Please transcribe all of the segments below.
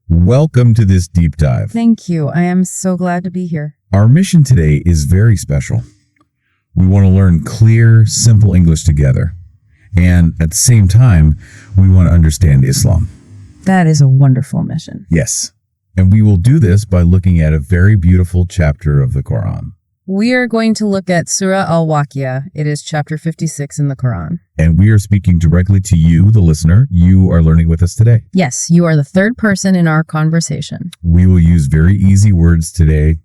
Welcome to this deep dive. Thank you. I am so glad to be here. Our mission today is very special. We want to learn clear, simple English together. And at the same time, we want to understand Islam. That is a wonderful mission. Yes. And we will do this by looking at a very beautiful chapter of the Quran. We are going to look at Surah Al-Waqi'ah. It is chapter 56 in the Quran. And we are speaking directly to you, the listener. You are learning with us today. Yes, you are the third person in our conversation. We will use very easy words today.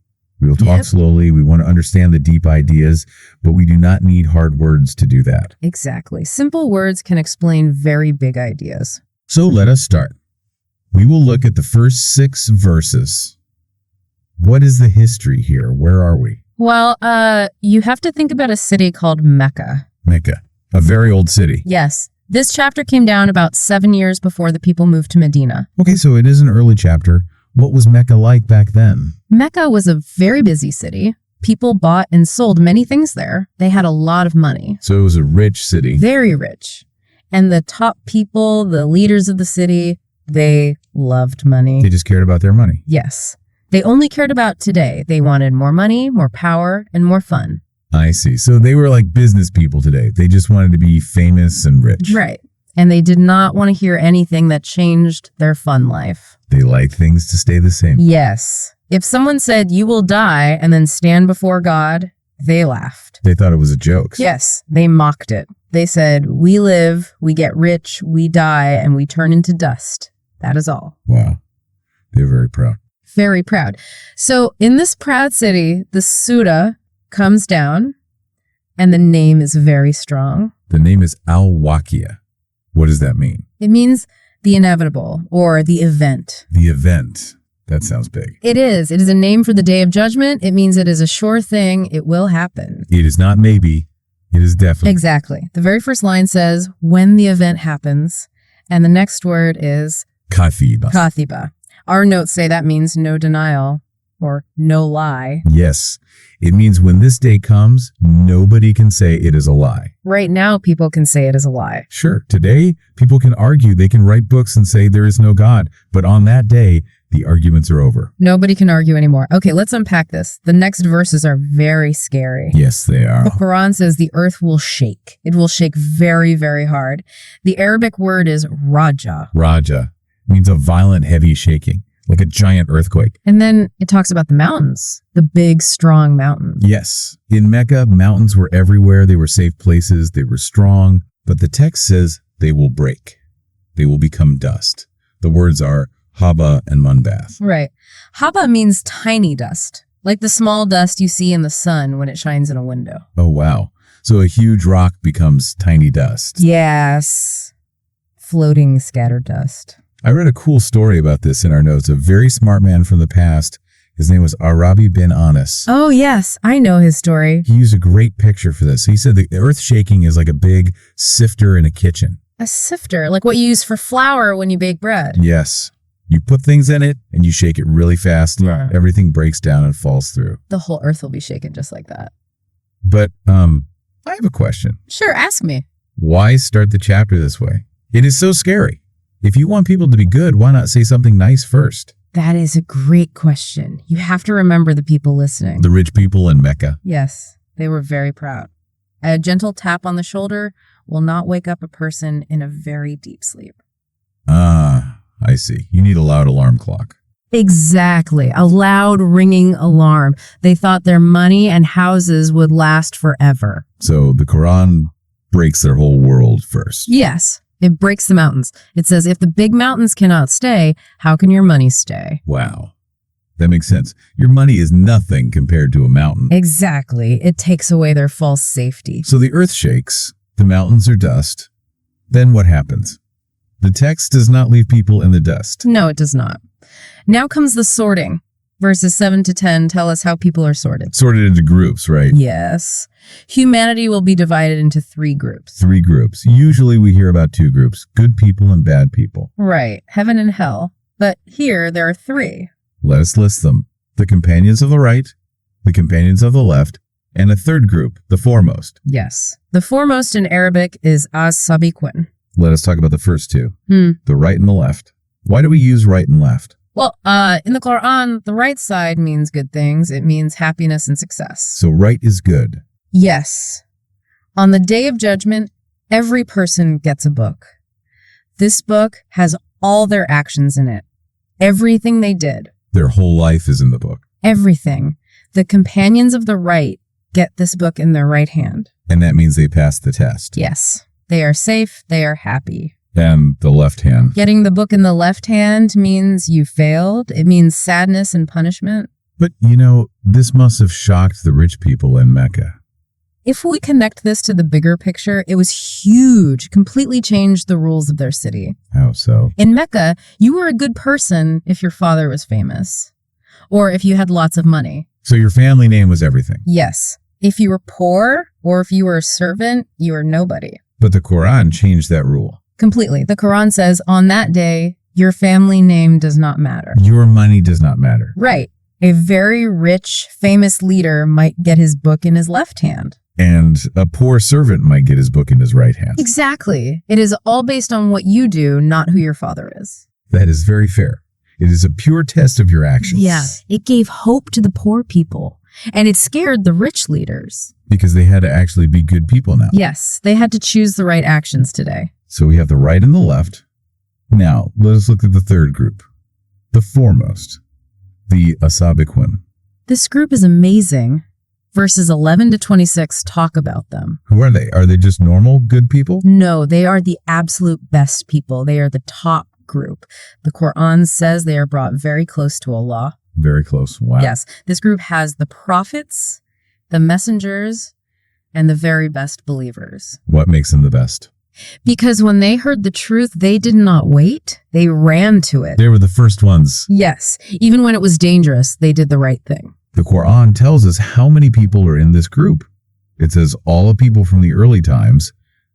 We will talk slowly. We want to understand the deep ideas, but we do not need hard words to do that. Exactly. Simple words can explain very big ideas. So let us start. We will look at the first 6 verses. What is the history here? Where are we? Well, you have to think about a city called Mecca. Mecca, a very old city. Yes. This chapter came down about 7 years before the people moved to Medina. Okay, so it is an early chapter. What was Mecca like back then? Mecca was a very busy city. People bought and sold many things there. They had a lot of money. So it was a rich city. Very rich. And the top people, the leaders of the city, they loved money. They just cared about their money. Yes. They only cared about today. They wanted more money, more power, and more fun. I see. So they were like business people today. They just wanted to be famous and rich. Right. And they did not want to hear anything that changed their fun life. They liked things to stay the same. Yes. If someone said, "You will die," and then stand before God, they laughed. They thought it was a joke. Yes. They mocked it. They said, "We live, we get rich, we die, and we turn into dust." That is all. Wow. They were very proud. Very proud. So in this proud city, the Surah comes down, and the name is very strong. The name is Al-Waqi'ah. What does that mean? It means the inevitable or the event. The event. That sounds big. It is. It is a name for the day of judgment. It means it is a sure thing. It will happen. It is not maybe. It is definitely. Exactly. The very first line says, when the event happens. And the next word is Kathiba. Kathiba. Our notes say that means no denial or no lie. Yes. It means when this day comes, nobody can say it is a lie. Right now, people can say it is a lie. Sure. Today, people can argue. They can write books and say there is no God. But on that day, the arguments are over. Nobody can argue anymore. Okay, let's unpack this. The next verses are very scary. Yes, they are. The Quran says the earth will shake. It will shake very, very hard. The Arabic word is raja. Raja means a violent, heavy shaking, like a giant earthquake. And then it talks about the mountains, the big, strong mountains. Yes. In Mecca, mountains were everywhere. They were safe places. They were strong. But the text says they will break. They will become dust. The words are Haba and Munbath. Right. Haba means tiny dust, like the small dust you see in the sun when it shines in a window. Oh, wow. So a huge rock becomes tiny dust. Yes. Floating scattered dust. I read a cool story about this in our notes. A very smart man from the past. His name was Arabi bin Anas. Oh, yes. I know his story. He used a great picture for this. He said the earth shaking is like a big sifter in a kitchen. A sifter, like what you use for flour when you bake bread. Yes. You put things in it and you shake it really fast. Yeah. Everything breaks down and falls through. The whole earth will be shaken just like that. But I have a question. Sure, ask me. Why start the chapter this way? It is so scary. If you want people to be good, why not say something nice first? That is a great question. You have to remember the people listening. The rich people in Mecca. Yes, they were very proud. A gentle tap on the shoulder will not wake up a person in a very deep sleep. Ah, I see. You need a loud alarm clock. Exactly. A loud ringing alarm. They thought their money and houses would last forever. So the Quran breaks their whole world first. Yes. It breaks the mountains. It says, if the big mountains cannot stay, how can your money stay? Wow. That makes sense. Your money is nothing compared to a mountain. Exactly. It takes away their false safety. So the earth shakes, the mountains are dust. Then what happens? The text does not leave people in the dust. No, it does not. Now comes the sorting. Verses 7 to 10 tell us how people are sorted. Sorted into groups, right? Yes. Humanity will be divided into 3 groups. 3 groups. Usually we hear about 2 groups, good people and bad people. Right. Heaven and hell. But here there are 3. Let us list them. The companions of the right, the companions of the left, And a third group, the foremost. Yes. The foremost in Arabic is as-sabiqun. Let us talk about the first two, Hmm. the right and the left. Why do we use right and left? Well, in the Quran, the right side means good things. It means happiness and success. So right is good. Yes. On the day of judgment, every person gets a book. This book has all their actions in it. Everything they did. Their whole life is in the book. Everything. The companions of the right get this book in their right hand. And that means they pass the test. Yes. They are safe. They are happy. And the left hand. Getting the book in the left hand means you failed. It means sadness and punishment. But, this must have shocked the rich people in Mecca. If we connect this to the bigger picture, it was huge, completely changed the rules of their city. How so? In Mecca, you were a good person if your father was famous, or if you had lots of money. So your family name was everything. Yes. If you were poor, or if you were a servant, you were nobody. But the Quran changed that rule. Completely. The Quran says, on that day, your family name does not matter. Your money does not matter. Right. A very rich, famous leader might get his book in his left hand. And a poor servant might get his book in his right hand. Exactly. It is all based on what you do, not who your father is. That is very fair. It is a pure test of your actions. Yeah. It gave hope to the poor people, and it scared the rich leaders. Because they had to actually be good people now. Yes. They had to choose the right actions today. So we have the right and the left. Now, let us look at the third group. The foremost. The asabiqun. This group is amazing. Verses 11 to 26 talk about them. Who are they? Are they just normal, good people? No, they are the absolute best people. They are the top group. The Quran says they are brought very close to Allah. Very close. Wow. Yes. This group has the prophets, the messengers, and the very best believers. What makes them the best? Because when they heard the truth, they did not wait. They ran to it. They were the first ones. Yes. Even when it was dangerous, they did the right thing. The Quran tells us how many people are in this group. It says all the people from the early times,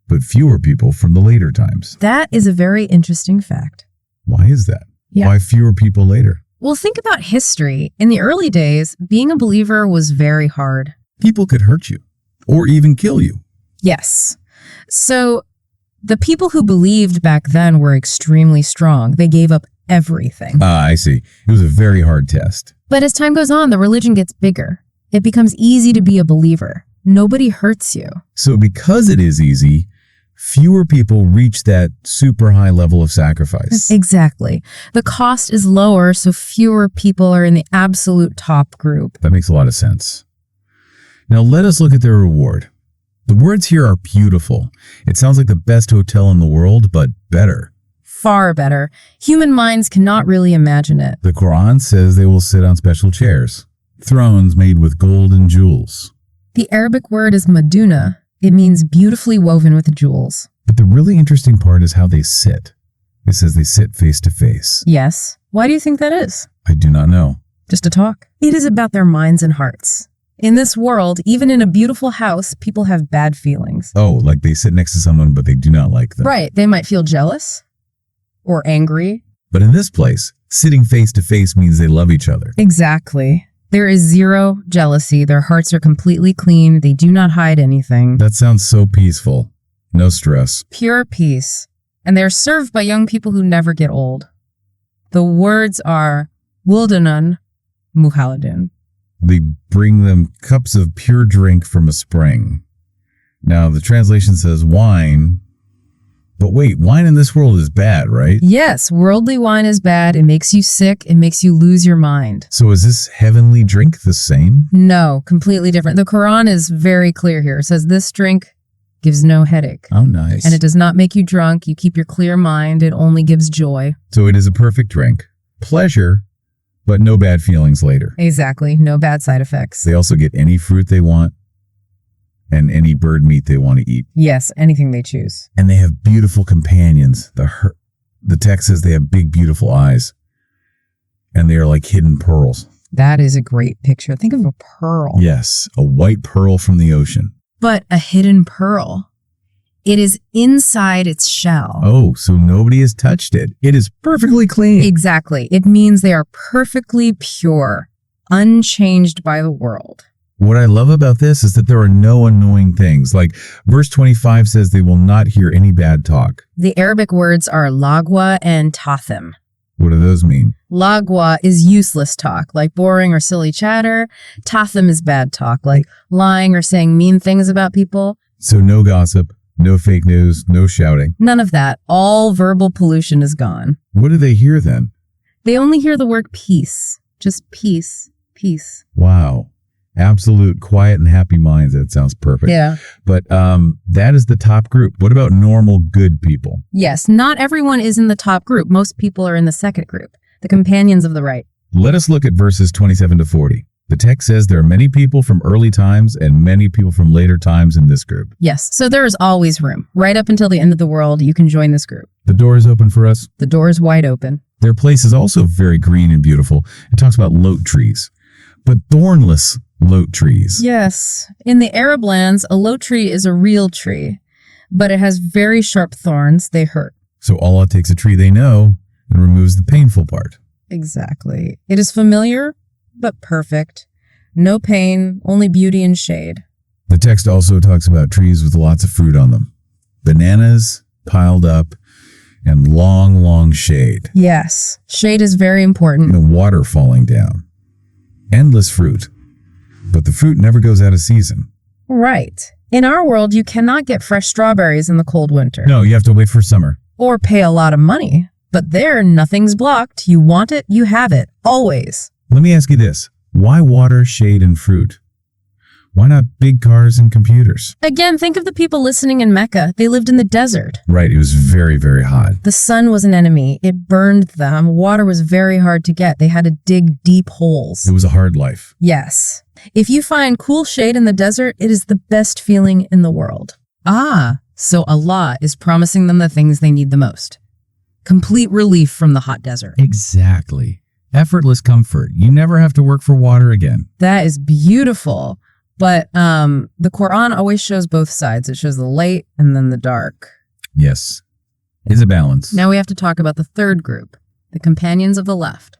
but fewer people from the later times. That is a very interesting fact. Why is that? Yeah. Why fewer people later? Well, think about history. In the early days, being a believer was very hard. People could hurt you or even kill you. Yes. So the people who believed back then were extremely strong. They gave up everything. I see. It was a very hard test. But as time goes on, the religion gets bigger. It becomes easy to be a believer. Nobody hurts you. So because it is easy, fewer people reach that super high level of sacrifice. Exactly. The cost is lower, so fewer people are in the absolute top group. That makes a lot of sense. Now let us look at their reward. The words here are beautiful. It sounds like the best hotel in the world, but better. Far better. Human minds cannot really imagine it. The Quran says they will sit on special chairs, thrones made with gold and jewels. The Arabic word is maduna. It means beautifully woven with jewels. But the really interesting part is how they sit. It says they sit face to face. Yes. Why do you think that is? I do not know. Just to talk. It is about their minds and hearts. In this world, even in a beautiful house, people have bad feelings. Oh, like they sit next to someone, but they do not like them. Right. They might feel jealous or angry. But in this place, sitting face to face means they love each other. Exactly. There is zero jealousy. Their hearts are completely clean. They do not hide anything. That sounds so peaceful. No stress. Pure peace. And they're served by young people who never get old. The words are Wildanan Muhaladun. They bring them cups of pure drink from a spring. Now, the translation says wine. But wait, wine in this world is bad, right? Yes, worldly wine is bad. It makes you sick. It makes you lose your mind. So is this heavenly drink the same? No, completely different. The Quran is very clear here. It says this drink gives no headache. Oh, nice. And it does not make you drunk. You keep your clear mind. It only gives joy. So it is a perfect drink. Pleasure, but no bad feelings later. Exactly. No bad side effects. They also get any fruit they want and any bird meat they want to eat. Yes, anything they choose. And they have beautiful companions. The text says they have big, beautiful eyes. And they are like hidden pearls. That is a great picture. Think of a pearl. Yes, a white pearl from the ocean. But a hidden pearl. It is inside its shell. Oh, so nobody has touched it. It is perfectly clean. Exactly. It means they are perfectly pure, unchanged by the world. What I love about this is that there are no annoying things. Like verse 25 says they will not hear any bad talk. The Arabic words are lagwa and tathim. What do those mean? Lagwa is useless talk, like boring or silly chatter. Tathim is bad talk, like lying or saying mean things about people. So no gossip, no fake news, no shouting. None of that. All verbal pollution is gone. What do they hear then? They only hear the word peace. Just peace, peace. Wow. Absolute quiet and happy minds. That sounds perfect. Yeah. But that is the top group. What about normal good people? Yes, not everyone is in the top group. Most people are in the second group, the companions of the right. Let us look at verses 27 to 40. The text says there are many people from early times and many people from later times in this group. Yes, so there is always room. Right up until the end of the world, you can join this group. The door is open for us. The door is wide open. Their place is also very green and beautiful. It talks about lote trees, but thornless lote trees. Yes. In the Arab lands, a lote tree is a real tree, but it has very sharp thorns. They hurt. So Allah takes a tree they know and removes the painful part. Exactly. It is familiar, but perfect. No pain, only beauty and shade. The text also talks about trees with lots of fruit on them. Bananas piled up and long, long shade. Yes. Shade is very important. And the water falling down. Endless fruit. But the fruit never goes out of season. Right. In our world, you cannot get fresh strawberries in the cold winter. No, you have to wait for summer. Or pay a lot of money. But there, nothing's blocked. You want it, you have it. Always. Let me ask you this. Why water, shade, and fruit? Why not big cars and computers? Again, think of the people listening in Mecca. They lived in the desert. Right, it was very, very hot. The sun was an enemy. It burned them. Water was very hard to get. They had to dig deep holes. It was a hard life. Yes. If you find cool shade in the desert, it is the best feeling in the world. Ah, so Allah is promising them the things they need the most. Complete relief from the hot desert. Exactly. Effortless comfort. You never have to work for water again. That is beautiful. But the Quran always shows both sides. It shows the light and then the dark. Yes. It's a balance. Now we have to talk about the third group, the companions of the left,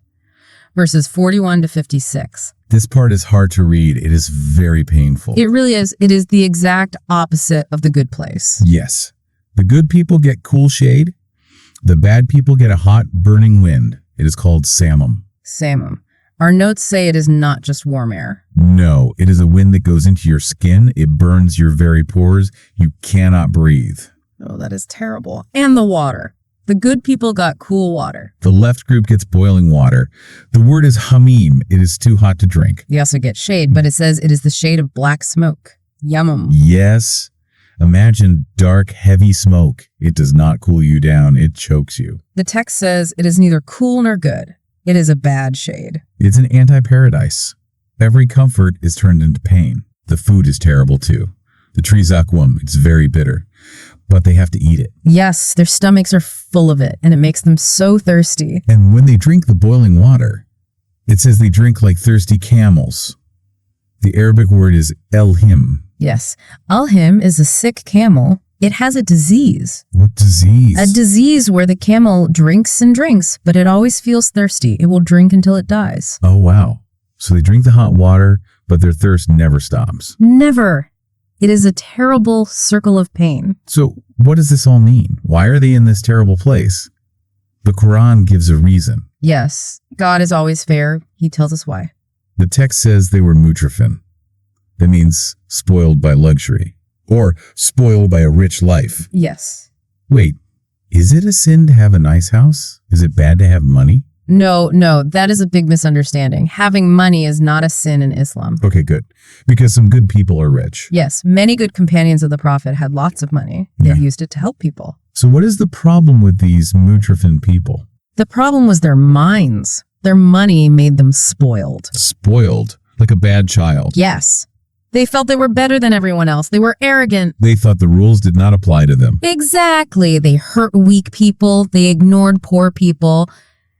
verses 41 to 56. This part is hard to read. It is very painful. It really is. It is the exact opposite of the good place. Yes. The good people get cool shade. The bad people get a hot, burning wind. It is called samum. Samum. Our notes say it is not just warm air. No, it is a wind that goes into your skin. It burns your very pores. You cannot breathe. Oh, that is terrible. And the water. The good people got cool water. The left group gets boiling water. The word is hamim. It is too hot to drink. They also get shade, but it says it is the shade of black smoke. Yumum. Yes. Imagine dark, heavy smoke. It does not cool you down. It chokes you. The text says it is neither cool nor good. It is a bad shade. It's an anti-paradise. Every comfort is turned into pain. The food is terrible too. The tree zakum, it's very bitter. But they have to eat it. Yes, their stomachs are full of it, and it makes them so thirsty. And when they drink the boiling water, it says they drink like thirsty camels. The Arabic word is elhim. Yes, alhim is a sick camel. It has a disease. What disease? A disease where the camel drinks and drinks, but it always feels thirsty. It will drink until it dies. Oh, wow. So they drink the hot water, but their thirst never stops. Never. It is a terrible circle of pain. So what does this all mean? Why are they in this terrible place? The Quran gives a reason. Yes, God is always fair. He tells us why. The text says they were mutrafin. That means spoiled by luxury. Or spoiled by a rich life. Yes. Wait, is it a sin to have a nice house? Is it bad to have money? No, that is a big misunderstanding. Having money is not a sin in Islam. Okay, good. Because some good people are rich. Yes, many good companions of the Prophet had lots of money. They used it to help people. So what is the problem with these mutrafin people? The problem was their minds. Their money made them spoiled. Spoiled? Like a bad child? Yes. They felt they were better than everyone else. They were arrogant. They thought the rules did not apply to them. Exactly. They hurt weak people. They ignored poor people.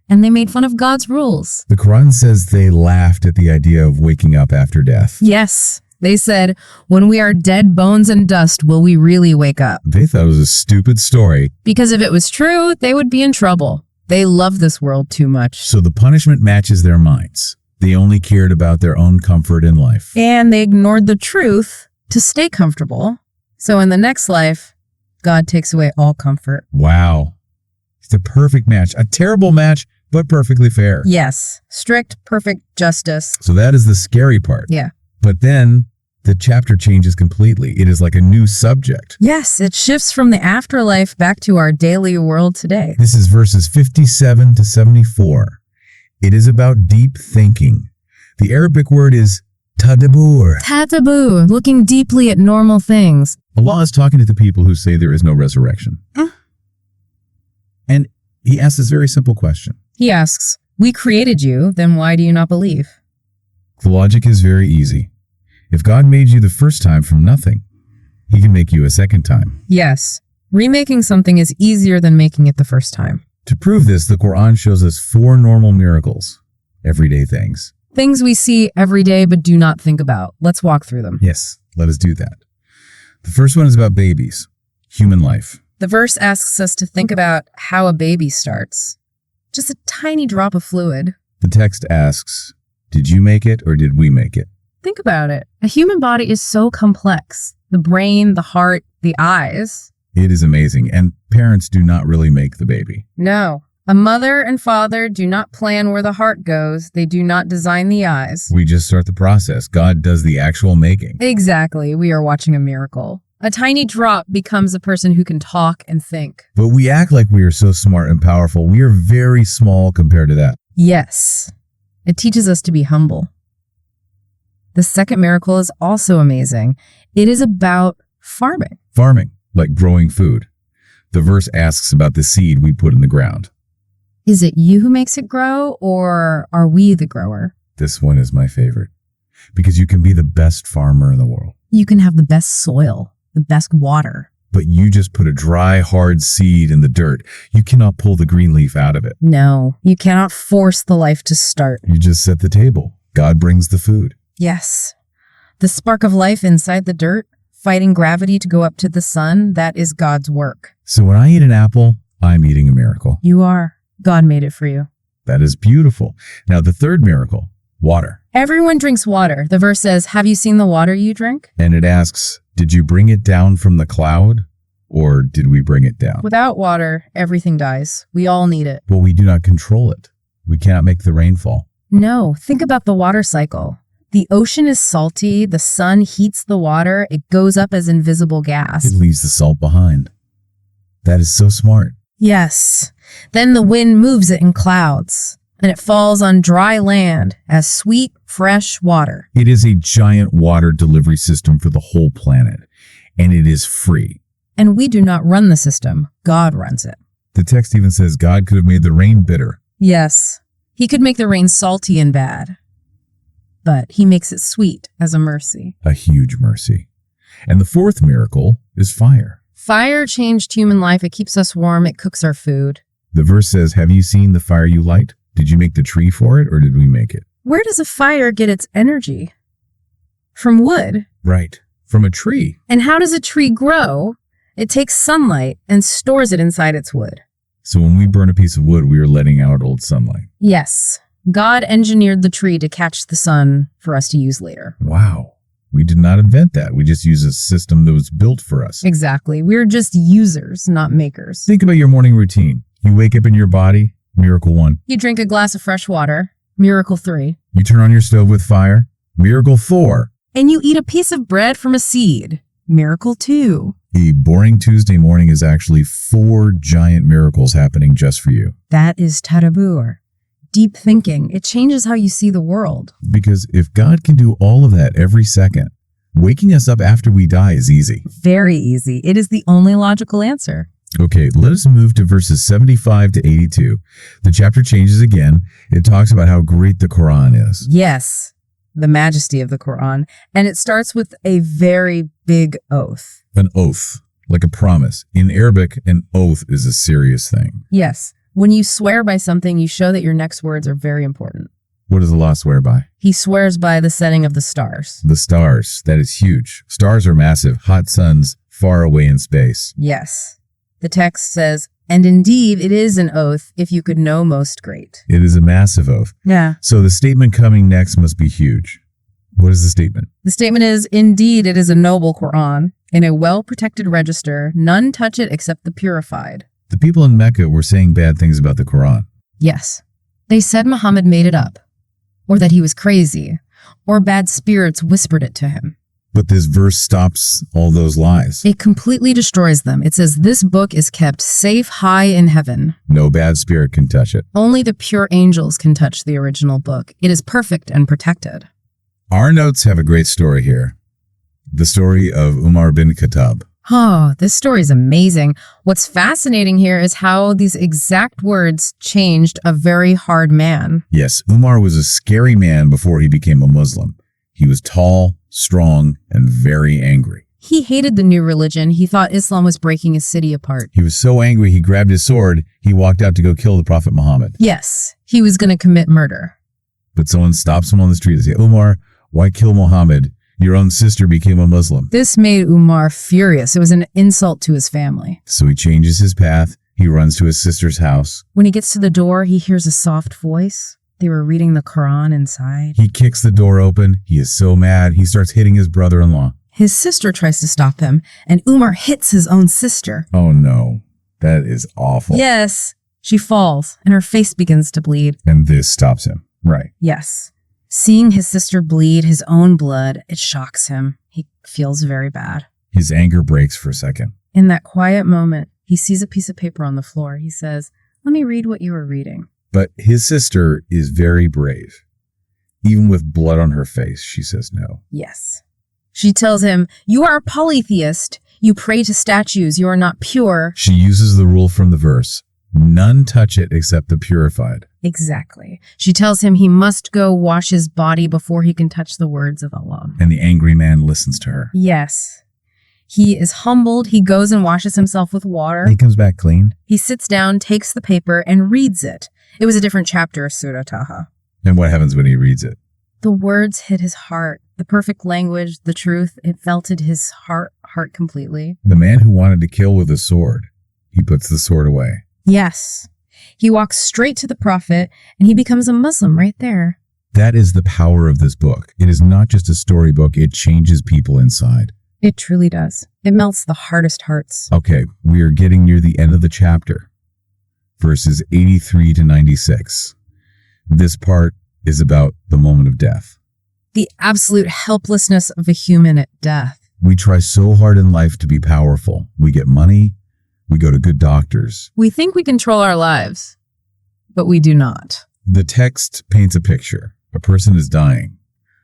And they made fun of God's rules. The Quran says they laughed at the idea of waking up after death. Yes. They said, when we are dead bones and dust, will we really wake up? They thought it was a stupid story. Because if it was true, they would be in trouble. They love this world too much. So the punishment matches their minds. They only cared about their own comfort in life. And they ignored the truth to stay comfortable. So in the next life, God takes away all comfort. Wow. It's a perfect match. A terrible match, but perfectly fair. Yes. Strict, perfect justice. So that is the scary part. Yeah. But then the chapter changes completely. It is like a new subject. Yes, it shifts from the afterlife back to our daily world today. This is verses 57 to 74. It is about deep thinking. The Arabic word is tadabbur. Tadabbur, looking deeply at normal things. Allah is talking to the people who say there is no resurrection. And he asks this very simple question. He asks, we created you, then why do you not believe? The logic is very easy. If God made you the first time from nothing, he can make you a second time. Yes, remaking something is easier than making it the first time. To prove this, the Quran shows us 4 normal miracles, everyday things. Things we see every day but do not think about. Let's walk through them. Yes, let us do that. The first one is about babies, human life. The verse asks us to think about how a baby starts. Just a tiny drop of fluid. The text asks, did you make it or did we make it? Think about it. A human body is so complex. The brain, the heart, the eyes. It is amazing, and parents do not really make the baby. No. A mother and father do not plan where the heart goes. They do not design the eyes. We just start the process. God does the actual making. Exactly. We are watching a miracle. A tiny drop becomes a person who can talk and think. But we act like we are so smart and powerful. We are very small compared to that. Yes. It teaches us to be humble. The second miracle is also amazing. It is about farming. Farming, like growing food. The verse asks about the seed we put in the ground. Is it you who makes it grow, or are we the grower? This one is my favorite, because you can be the best farmer in the world. You can have the best soil, the best water. But you just put a dry, hard seed in the dirt. You cannot pull the green leaf out of it. No, you cannot force the life to start. You just set the table. God brings the food. Yes. The spark of life inside the dirt, fighting gravity to go up to the sun, that is God's work. So when I eat an apple, I'm eating a miracle. You are. God made it for you. That is beautiful. Now, the third miracle, water. Everyone drinks water. The verse says, have you seen the water you drink? And it asks, did you bring it down from the cloud, or did we bring it down? Without water, everything dies. We all need it. Well, we do not control it. We cannot make the rain fall. No, think about the water cycle. The ocean is salty, the sun heats the water, it goes up as invisible gas. It leaves the salt behind. That is so smart. Yes. Then the wind moves it in clouds, and it falls on dry land as sweet, fresh water. It is a giant water delivery system for the whole planet, and it is free. And we do not run the system. God runs it. The text even says God could have made the rain bitter. Yes. He could make the rain salty and bad, but he makes it sweet as a mercy. A huge mercy. And the fourth miracle is fire. Fire changed human life. It keeps us warm. It cooks our food. The verse says, have you seen the fire you light? Did you make the tree for it, or did we make it? Where does a fire get its energy? From wood. Right. From a tree. And how does a tree grow? It takes sunlight and stores it inside its wood. So when we burn a piece of wood, we are letting out old sunlight. Yes. God engineered the tree to catch the sun for us to use later. Wow. We did not invent that. We just use a system that was built for us. Exactly. We're just users, not makers. Think about your morning routine. You wake up in your body, miracle 1. You drink a glass of fresh water, miracle 3. You turn on your stove with fire, miracle 4. And you eat a piece of bread from a seed, miracle 2. A boring Tuesday morning is actually 4 giant miracles happening just for you. That is tadabbur. Deep thinking. It changes how you see the world. Because if God can do all of that every second, waking us up after we die is easy. Very easy. It is the only logical answer. Okay, let us move to verses 75 to 82. The chapter changes again. It talks about how great the Quran is. Yes, the majesty of the Quran. And it starts with a very big oath. An oath, like a promise. In Arabic, an oath is a serious thing. Yes. When you swear by something, you show that your next words are very important. What does Allah swear by? He swears by the setting of the stars. The stars. That is huge. Stars are massive, hot suns far away in space. Yes. The text says, And indeed, it is an oath if you could know most great. It is a massive oath. Yeah. So the statement coming next must be huge. What is the statement? The statement is, indeed, it is a noble Quran. In a well-protected register, none touch it except the purified. The people in Mecca were saying bad things about the Quran. Yes. They said Muhammad made it up, or that he was crazy, or bad spirits whispered it to him. But this verse stops all those lies. It completely destroys them. It says this book is kept safe high in heaven. No bad spirit can touch it. Only the pure angels can touch the original book. It is perfect and protected. Our notes have a great story here. The story of Umar bin Khattab. Oh, this story is amazing. What's fascinating here is how these exact words changed a very hard man. Yes, Umar was a scary man before he became a Muslim. He was tall, strong, and very angry. He hated the new religion. He thought Islam was breaking his city apart. He was so angry he grabbed his sword. He walked out to go kill the Prophet Muhammad. Yes, he was going to commit murder. But someone stops him on the street and says, Umar, why kill Muhammad? Your own sister became a Muslim. This made Umar furious. It was an insult to his family. So he changes his path. He runs to his sister's house. When he gets to the door, he hears a soft voice. They were reading the Quran inside. He kicks the door open. He is so mad. He starts hitting his brother-in-law. His sister tries to stop him, and Umar hits his own sister. Oh no, that is awful. Yes. She falls, and her face begins to bleed. And this stops him. Right. Yes. Seeing his sister bleed his own blood, it shocks him. He feels very bad. His anger breaks for a second. In that quiet moment, he sees a piece of paper on the floor. He says, "Let me read what you were reading." But his sister is very brave. Even with blood on her face, she says no. Yes. She tells him, "You are a polytheist. You pray to statues. You are not pure." She uses the rule from the verse. None touch it except the purified. Exactly. She tells him he must go wash his body before he can touch the words of Allah. And the angry man listens to her. Yes. He is humbled. He goes and washes himself with water. He comes back clean. He sits down, takes the paper, and reads it. It was a different chapter of Surah Taha. And what happens when he reads it? The words hit his heart. The perfect language, the truth, it melted his heart completely. The man who wanted to kill with a sword, he puts the sword away. Yes. He walks straight to the Prophet, and he becomes a Muslim right there. That is the power of this book. It is not just a storybook. It changes people inside. It truly does. It melts the hardest hearts. Okay, we are getting near the end of the chapter. Verses 83 to 96. This part is about the moment of death. The absolute helplessness of a human at death. We try so hard in life to be powerful. We get money. We go to good doctors. We think we control our lives, but we do not. The text paints a picture. A person is dying.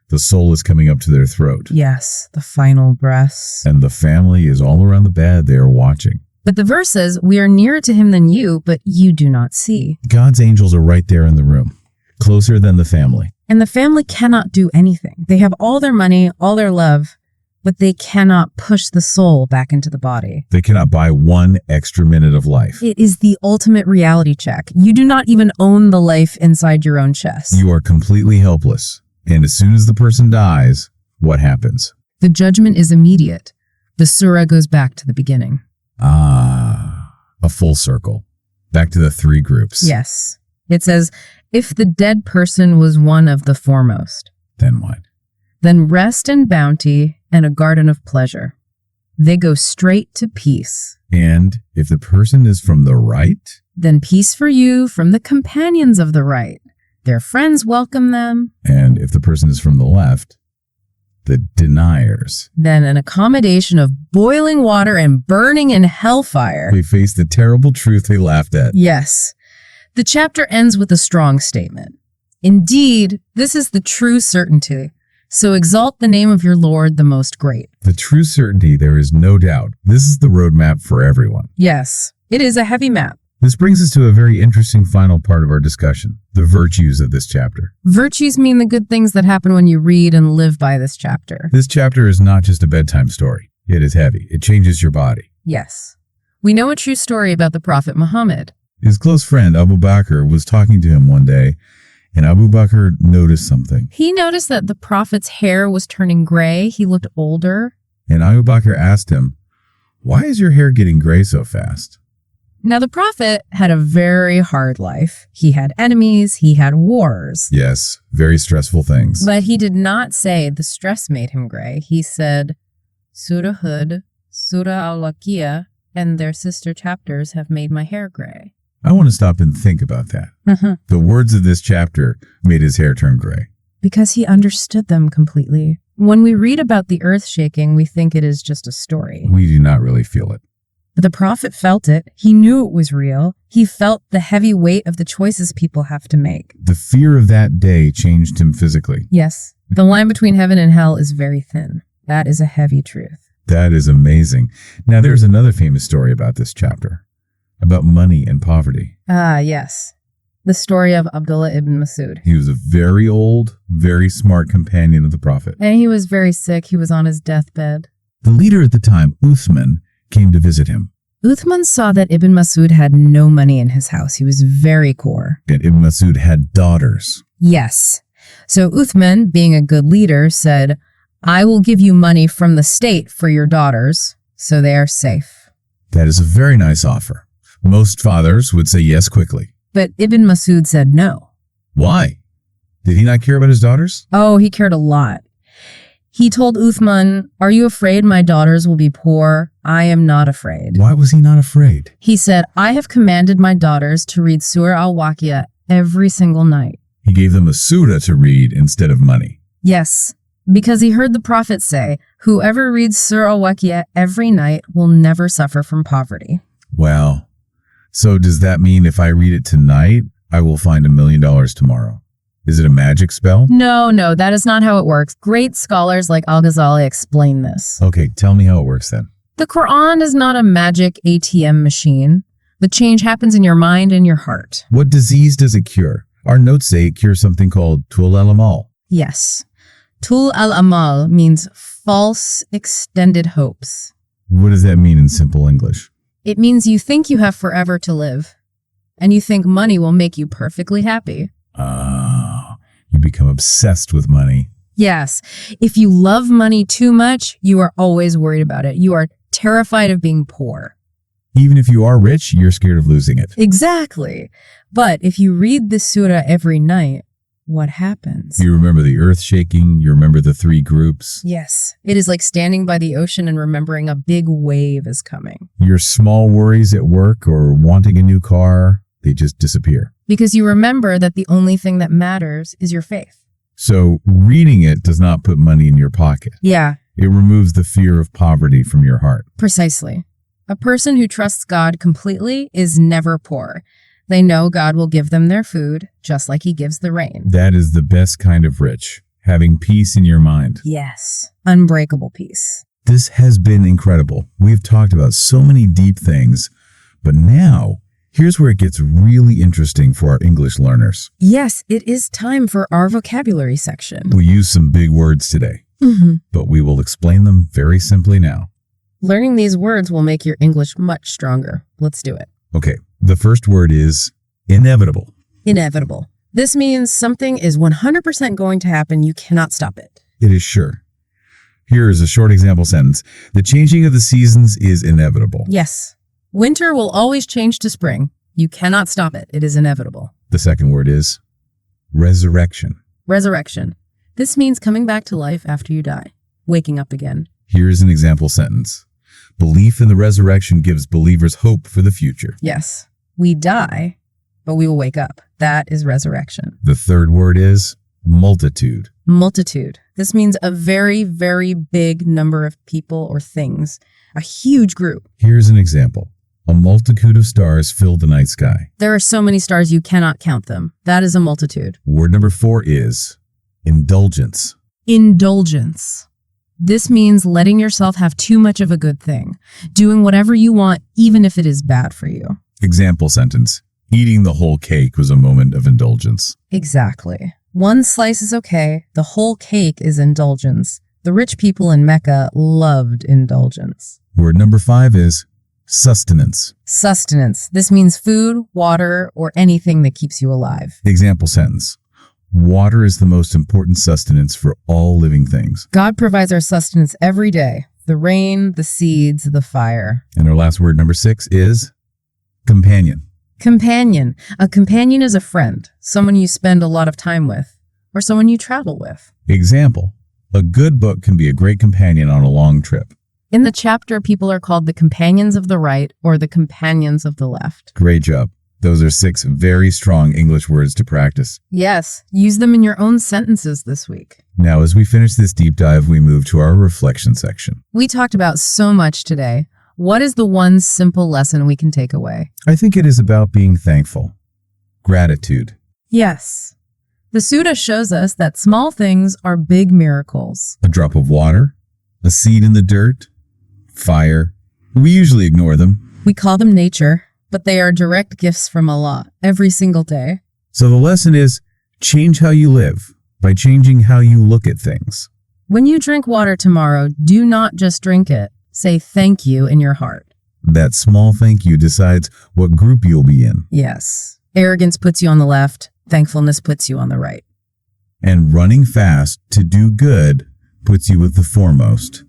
The soul is coming up to their throat. Yes, the final breaths. And the family is all around the bed. They are watching. But the verse says, "We are nearer to him than you, but you do not see." God's angels are right there in the room, closer than the family. And the family cannot do anything. They have all their money, all their love, but they cannot push the soul back into the body. They cannot buy one extra minute of life. It is the ultimate reality check. You do not even own the life inside your own chest. You are completely helpless. And as soon as the person dies, what happens? The judgment is immediate. The surah goes back to the beginning. A full circle. Back to the three groups. Yes. It says, if the dead person was one of the foremost, Then what? then rest and bounty and a garden of pleasure. They go straight to peace. And if the person is from the right, Then peace for you from the companions of the right. Their friends welcome them. and if the person is from the left, the deniers. Then an accommodation of boiling water and burning in hellfire. They face the terrible truth they laughed at. Yes. The chapter ends with a strong statement. Indeed, this is the true certainty. So exalt the name of your Lord, the Most Great. The true certainty, there is no doubt. This is the roadmap for everyone. Yes, it is a heavy map. This brings us to a very interesting final part of our discussion, the virtues of this chapter. Virtues mean the good things that happen when you read and live by this chapter. This chapter is not just a bedtime story. It is heavy. It changes your body. Yes. We know a true story about the Prophet Muhammad. His close friend, Abu Bakr, was talking to him one day, and Abu Bakr noticed something. He noticed that the Prophet's hair was turning gray. He looked older. And Abu Bakr asked him, "Why is your hair getting gray so fast?" Now, the prophet had a very hard life. He had enemies, he had wars. Yes, very stressful things. But he did not say the stress made him gray. He said, Surah Hud, Surah Al-Waqi'ah, and their sister chapters have made my hair gray. I want to stop and think about that. The words of this chapter made his hair turn gray. Because he understood them completely. When we read about the earth shaking, we think it is just a story. We do not really feel it. But the prophet felt it. He knew it was real. He felt the heavy weight of the choices people have to make. The fear of that day changed him physically. Yes, the line between heaven and hell is very thin. That is a heavy truth. That is amazing. Now, there's another famous story about this chapter, about money and poverty. Ah, yes. The story of Abdullah ibn Masud. He was a very old, very smart companion of the prophet. And he was very sick. He was on his deathbed. The leader at the time, Uthman, came to visit him. Uthman saw that Ibn Masud had no money in his house. He was very poor. And Ibn Masud had daughters. Yes. So Uthman, being a good leader, said, I will give you money from the state for your daughters, so they are safe. That is a very nice offer. Most fathers would say yes quickly. But Ibn Masud said no. Why? Did he not care about his daughters? Oh, he cared a lot. He told Uthman, are you afraid my daughters will be poor? I am not afraid. Why was he not afraid? He said, I have commanded my daughters to read Surah Al-Waqi'ah every single night. He gave them a surah to read instead of money. Yes, because he heard the prophet say, whoever reads Surah Al-Waqi'ah every night will never suffer from poverty. Wow. So does that mean if I read it tonight, I will find $1 million tomorrow? Is it a magic spell? No, that is not how it works. Great scholars like Al-Ghazali explain this. Okay, tell me how it works then. The Quran is not a magic ATM machine. The change happens in your mind and your heart. What disease does it cure? Our notes say it cures something called tul al-amal. Yes. Tul al-amal means false extended hopes. What does that mean in simple English? It means you think you have forever to live, and you think money will make you perfectly happy. You become obsessed with money. Yes. If you love money too much, you are always worried about it. You are terrified of being poor. Even if you are rich, you're scared of losing it. Exactly. But if you read this surah every night, what happens? You remember the earth shaking. You remember the 3 groups. Yes. It is like standing by the ocean and remembering a big wave is coming. Your small worries at work or wanting a new car, they just disappear. Because you remember that the only thing that matters is your faith. So reading it does not put money in your pocket. Yeah. It removes the fear of poverty from your heart. Precisely. A person who trusts God completely is never poor. They know God will give them their food, just like he gives the rain. That is the best kind of rich, having peace in your mind. Yes. Unbreakable peace. This has been incredible. We've talked about so many deep things, but now here's where it gets really interesting for our English learners. Yes, it is time for our vocabulary section. We use some big words today, but we will explain them very simply now. Learning these words will make your English much stronger. Let's do it. Okay, the first word is inevitable. Inevitable. This means something is 100% going to happen. You cannot stop it. It is sure. Here is a short example sentence. The changing of the seasons is inevitable. Yes. Winter will always change to spring. You cannot stop it. It is inevitable. The second word is resurrection. Resurrection. This means coming back to life after you die. Waking up again. Here's an example sentence. Belief in the resurrection gives believers hope for the future. Yes. We die, but we will wake up. That is resurrection. The third word is multitude. Multitude. This means a very, very big number of people or things. A huge group. Here's an example. A multitude of stars fill the night sky. There are so many stars you cannot count them. That is a multitude. Word number 4 is indulgence. Indulgence. This means letting yourself have too much of a good thing. Doing whatever you want, even if it is bad for you. Example sentence. Eating the whole cake was a moment of indulgence. Exactly. One slice is okay. The whole cake is indulgence. The rich people in Mecca loved indulgence. Word number 5 is sustenance. Sustenance. This means food, water, or anything that keeps you alive. Example sentence. Water is the most important sustenance for all living things. God provides our sustenance every day. The rain, the seeds, the fire. And our last word, number 6, is Companion. Companion. A companion is a friend, someone you spend a lot of time with, or someone you travel with. Example. A good book can be a great companion on a long trip. In the chapter, people are called the companions of the right or the companions of the left. Great job. Those are 6 very strong English words to practice. Yes, use them in your own sentences this week. Now, as we finish this deep dive, we move to our reflection section. We talked about so much today. What is the one simple lesson we can take away? I think it is about being thankful. Gratitude. Yes. The Surah shows us that small things are big miracles. A drop of water, a seed in the dirt, fire. We usually ignore them. We call them nature, but they are direct gifts from Allah every single day. So the lesson is, change how you live by changing how you look at things. When you drink water tomorrow, do not just drink it. Say thank you in your heart. That small thank you decides what group you'll be in. Yes. Arrogance puts you on the left. Thankfulness puts you on the right. And running fast to do good puts you with the foremost.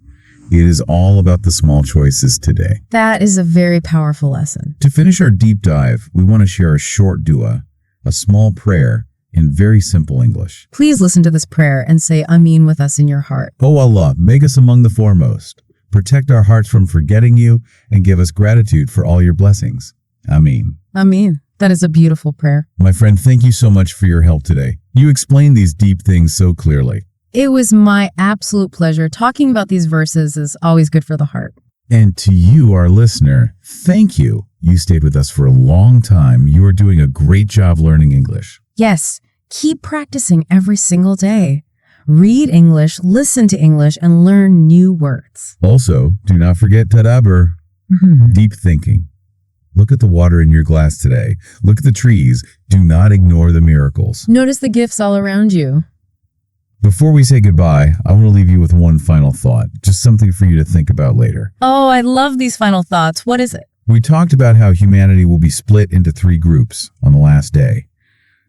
It is all about the small choices today. That is a very powerful lesson. To finish our deep dive, we want to share a short dua, a small prayer in very simple English. Please listen to this prayer and say Ameen with us in your heart. O Allah, make us among the foremost. Protect our hearts from forgetting you and give us gratitude for all your blessings. Ameen. Ameen. That is a beautiful prayer. My friend, thank you so much for your help today. You explained these deep things so clearly. It was my absolute pleasure. Talking about these verses is always good for the heart. And to you, our listener, thank you. You stayed with us for a long time. You are doing a great job learning English. Yes, keep practicing every single day. Read English, listen to English, and learn new words. Also, do not forget tadabbur, deep thinking. Look at the water in your glass today. Look at the trees. Do not ignore the miracles. Notice the gifts all around you. Before we say goodbye, I want to leave you with one final thought, just something for you to think about later. Oh, I love these final thoughts. What is it? We talked about how humanity will be split into 3 groups on the last day.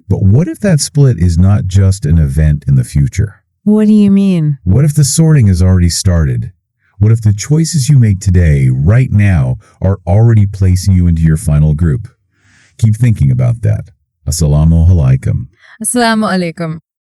But what if that split is not just an event in the future? What do you mean? What if the sorting has already started? What if the choices you make today, right now, are already placing you into your final group? Keep thinking about that. Assalamu alaikum. Assalamu alaikum.